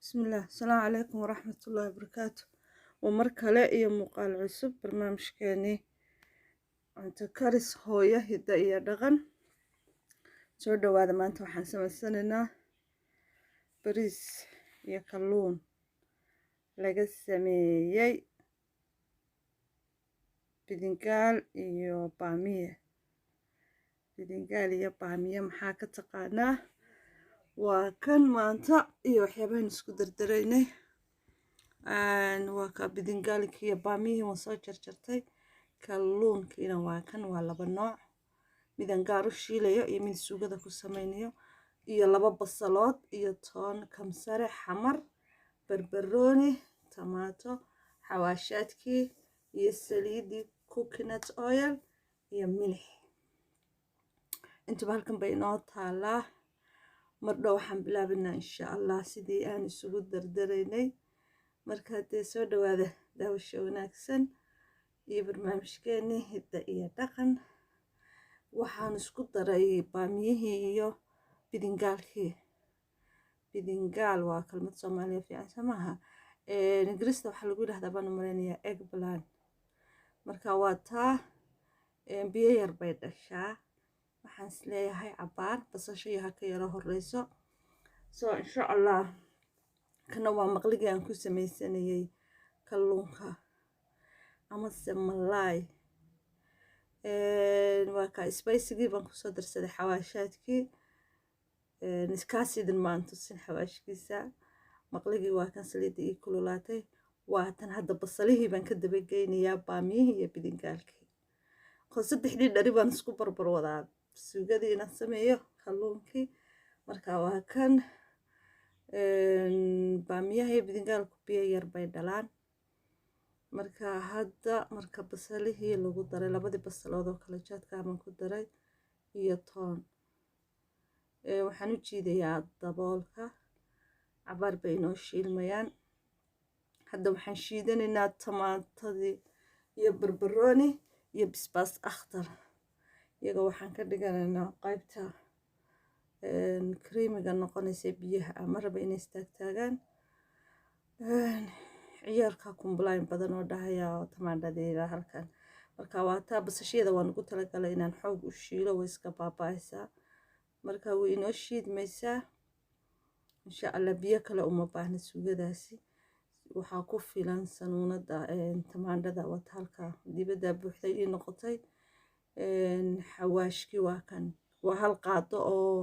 بسم الله السلام عليكم ورحمة الله وبركاته. ومركلة إيه مقال عصب برنامج كاني أنت كارس هوية هدا إيا دغن سو دوادا maanta waxaan samaysanaynaa bariis iyo kalluun laga sameeyay bidingaal iyo baamiye maxaa ka taqaanaa waa kan maanta iyo waxyaabahan isku dardaraynay waa ka bidingaalkii iyo baamiyihii waan soo jarjartay kalluunkiina waa kan waa laba nooc midan gaar u shiilayo iyo mid suugada ku samaynayo iyo laba basalood iyo toon kamsare xamar barbarooni tamaato xawaashaadkii iyo saliidii coconut oil iyo milix intuba halkan bay inoo taalaa mardhow waxaan bilaabinaa insha allah sidii aan isugu dardaraynay markaa dee soo dhawaada daawasho wanaagsan iyo barnaamijkeenii hidda iyo dhaqan waxaan isku daray baamiyihii iyo bidingaalkii bidingaal waa kalmad soomaaliya fiican samaha ingiriista waxaa lagu yidhahdaa baan u malaynayaa eggplant marka waa taa biyo yar bay dhashaa waxaan isleeyahay cabaar basasho iyo ha ka yaro horeyso soo insha allah kana waa maqligii aan ku samaysanayay kalluunka amase malaay waa ka spicigii baan kusoo darsaday xawaashaadkii iskaasiidin maan tusin xawaashkiisa maqligii waa kan saliidda ii kululaatay waa tan hadda basalihii baan ka dabageynayaa baamiyihii iyo bidingaalkii saddexdii dhari baan isku barbar wadaa suugadii inaan sameeyo kalluunkii marka waa kan baamiyaha iyo bidingaalku biyo yar bay dhalaan marka hadda marka basalihii lagu daray labadii basalood oo kala jaadka baan ku daray iyo toon waxaan u jiidayaa daboolka cabaar bay inoo shiilmayaan hadda waxaan shiidanaynaa tamaatadii iyo barbarooni iyo bisbaas akhtar iyaga waxaan ka dhiganaynaa qaybta creamiga noqonaysa biyaha ma raba inay istaagtaagaan ciyaalka kumbulayn badan oo dhahaya oo tamaandhadeeda halkan marka waa taa basashyada waan ugu talagalay inaan xoog u shiilo way iska baaba'aysaa marka way inoo shiidmaysaa insha allah biyo kale uma baahna suugadaasi waxaa ku filan sanuunada tamaandhada wata halka dibadda buuxday ii noqotay xawaashkii waa kan waa hal qaado oo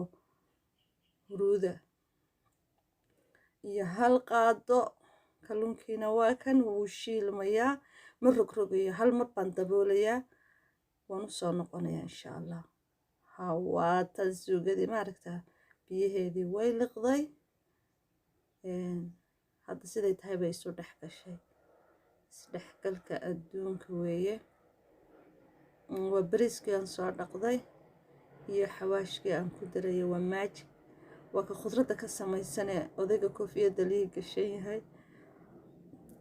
huruuda iyo hal qaado kalluunkiina waa kan wuu shiilmayaa ma rogrogayo hal mar baan daboolayaa waan u soo noqonayaa insha allah hawaatan suugadii maaragtaa biyaheedii way liqday hadda siday tahay bay isu dhex gashay isdhexgalka adduunka weeye waa bariiskii aan soo dhaqday iyo xawaashkii aan ku daraya waa maajig waa ka khudradda ka samaysanee odayga koofiyadda lii gashan yahay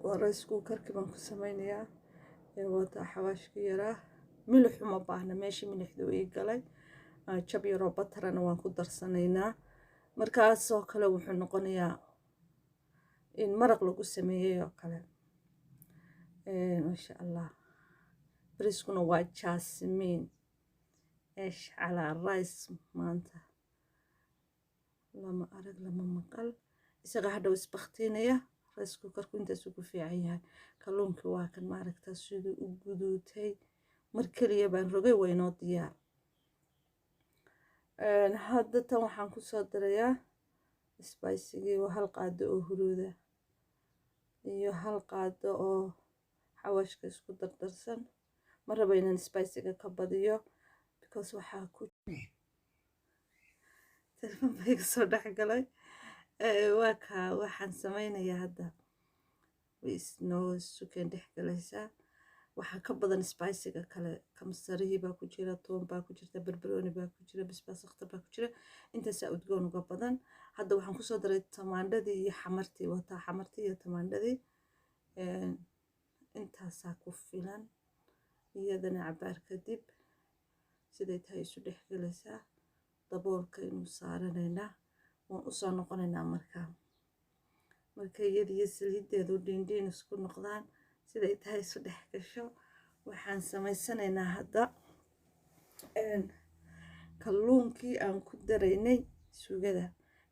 waa rice cookerkii baan ku samaynayaa wataa xawaashkii yaraa milix uma baahna meeshii milixdu ii galay jab yaroo batarana waan ku darsanaynaa markaasoo kale wuxuu noqonayaa in maraq lagu sameeyey oo kale maasha allah bariiskuna waa jasmiin eesh calaa rice maanta lama arag lama maqal isaga hadhow isbaktiinaya rice cookerku intaasuu ku fiican yahay kalluunkii waa kan maaragtaa siduu u guduutay mar keliya baan rogay waynoo diyaar hadda tan waxaan kusoo darayaa spicigii waa hal qaado oo huruuda iyo hal qaado oo xawaashka isku dardarsan ma raba inaan spiciga ka badiyo because waxaa ku telefon baa iga soo dhexgalay waa kaa waxaan samaynayaa hadda way isnoo sukeen dhexgalaysaa waxaa ka badan spiciga kale kamsarihii baa ku jira toon baa ku jirta barbarooni baa ku jira bisbaas akhtar baa ku jira intaasaa udgoon uga badan hadda waxaan kusoo daray tamaandhadii iyo xamartii wataa xamartii iyo tamaandhadii intaasaa ku filan iyadana cabaar kadib siday tahay isu dhexgalaysaa daboolka inuu saaranaynaa waan u soo noqonaynaa markaa markay iyadiyo saliideedu dhiindhiin isku noqdaan siday tahay isu dhex gasho waxaan samaysanaynaa hadda kalluunkii aan ku daraynay suugada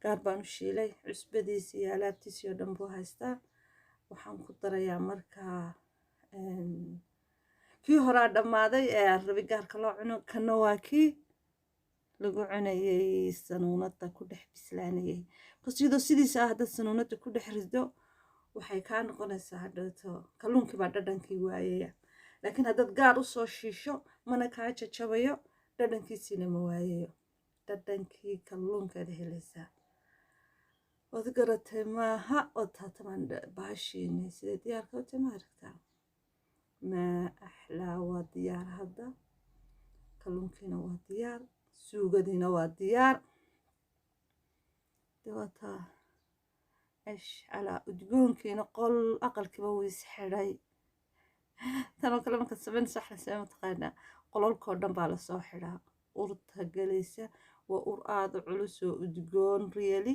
gaar baan u shiilay cusbadiisi iyo alaabtiisii oo dhan buu haystaa waxaan ku darayaa markaa kii horaa dhammaaday ee aan rabi gaarka loo cuno kana waa kii lagu cunayay sanuunada ku dhex bislaanayay bas iyadoo sidiisa ah haddaad sanuunada ku dhex rido waxay kaa noqonaysaa hadhowto kalluunkii baa dhadhankii waayaya laakiin haddaad gaar u soo shiisho mana kaa jajabayo dhadhankiisiina ma waayayo dhadhankii kalluunkaad helaysaa waad garatay maaha oo taatamaan baashiini sidee diyaarka u tima aragtaa maa axlaa waa diyaar hadda kalluunkiina waa diyaar suugadiina waa diyaar dawataa ish calaa udgoonkiina qol aqalkiiba wuu is xidhay tanoo kale markaad samaynaysa wax lasee mataqaanaa qololkoo dhan baa lasoo xidhaa urta galaysa waa ur aada culus oo udgoon really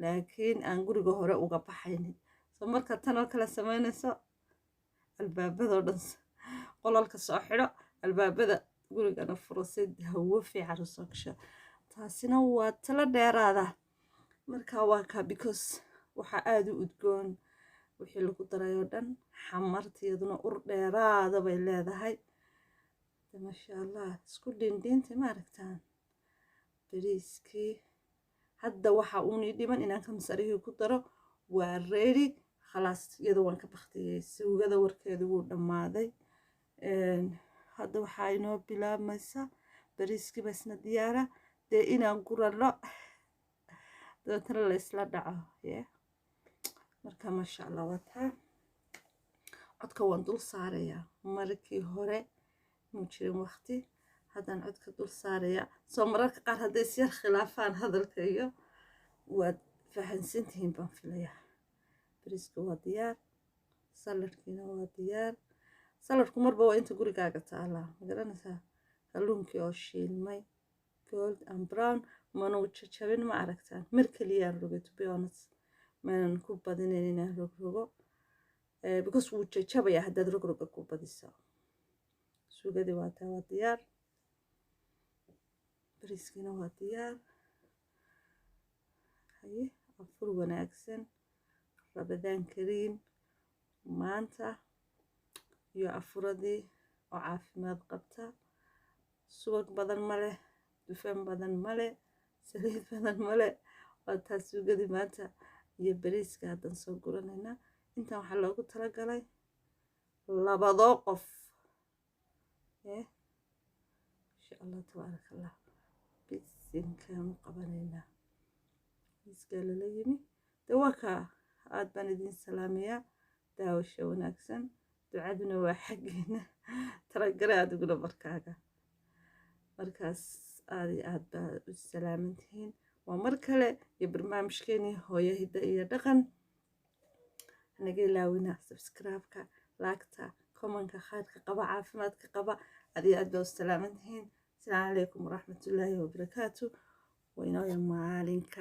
laakiin aan guriga hore uga baxaynin so markaad tanoo kale samaynayso albaabadoo dhan qololka soo xidho albaabada gurigana furo si hawo fiican usoo gasho taasina waa talo dheeraada markaa waa kaa because waxaa aada u udgoon wixii lagu darayoo dhan xamartiyaduna ur dheeraada bay leedahay maasha allah isku dhindhiintay ma aragtaan bariiskii hadda waxa uunii dhiman inaan kamsarihii ku daro waa ready khalaas iyadoo waan ka baktiyey suugada warkeedu wuu dhammaaday hadda waxaa inoo bilaabmaysa bariiskii baa isna diyaara dee inaan gurano dabeetana la isla dhaco marka maasha allah wataa codka waan dul saarayaa markii hore muu jirin waqti haddaan codka dul saarayaa soo mararka qaar hadday isyar khilaafaan hadalka iyo waad fahansantihiin baan filayaa bariiska waa diyaar saladkiina waa diyaar saladku marba waa inta gurigaaga taalaa magaranaysaa kalluunkii oo shiilmay gold and brown manuu jajabin ma aragtaan mar keliyaan rogay to be honest maanan ku badinayn inaan rogrogo because wuu jajabaya haddaad rogroga ku badiso suugadii waa taa waa diyaar bariiskiina waa diyaar haye afur wanaagsan rabadaan kariim maanta iyo afuradii oo caafimaad qabta subag badan ma leh dufan badan ma leh saliid badan ma leh waa taa suugadii maanta iyo bariiska haddaan soo guranaynaa intaan waxaa loogu talagalay labadoo qof insha allah tabaaraka allah bisinkaanu qabanaynaa miiskaa lala yimi dee waa kaa aad baan idiin salaamayaa daawasho wanaagsan ducaduna waa xaggeena talagale adiguna markaaga markaas aad iyo aad baa u salaamantihiin waa mar kale iyo barnaamijkeenii hooyo hidda iyo dhaqan naga ilaawina subscribe-ka laagta komanka khayrka qaba caafimaadka qaba aad iyo aad baa u salaamantihiin asalaamu calaykum waraxmatullaahi wabarakaatu waynooya maalinka